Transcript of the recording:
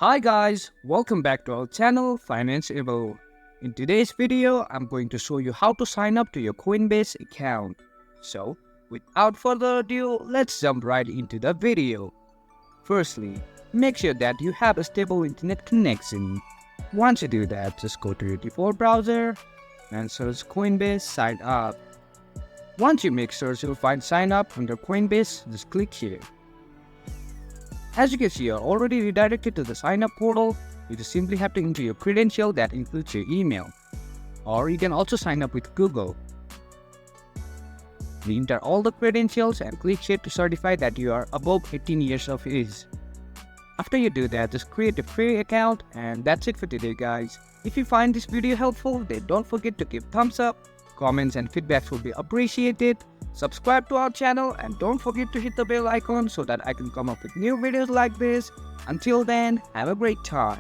Hi guys, welcome back to our channel Financeable. In today's video, I'm going to show you how to sign up to your Coinbase account. So, without further ado, let's jump right into the video. Firstly, make sure that you have a stable internet connection. Once you do that, just go to your default browser and search Coinbase Sign Up. Once you make search, you'll find Sign Up under Coinbase, just click here. As you can see, you're already redirected to the sign up portal. You just simply have to enter your credential that includes your email. Or you can also sign up with Google. You enter all the credentials and click here to certify that you are above 18 years of age. After you do that, just create a free account, and that's it for today guys. If you find this video helpful, then don't forget to give thumbs up. Comments and feedbacks will be appreciated. Subscribe to our channel and don't forget to hit the bell icon so that I can come up with new videos like this. Until then, have a great time.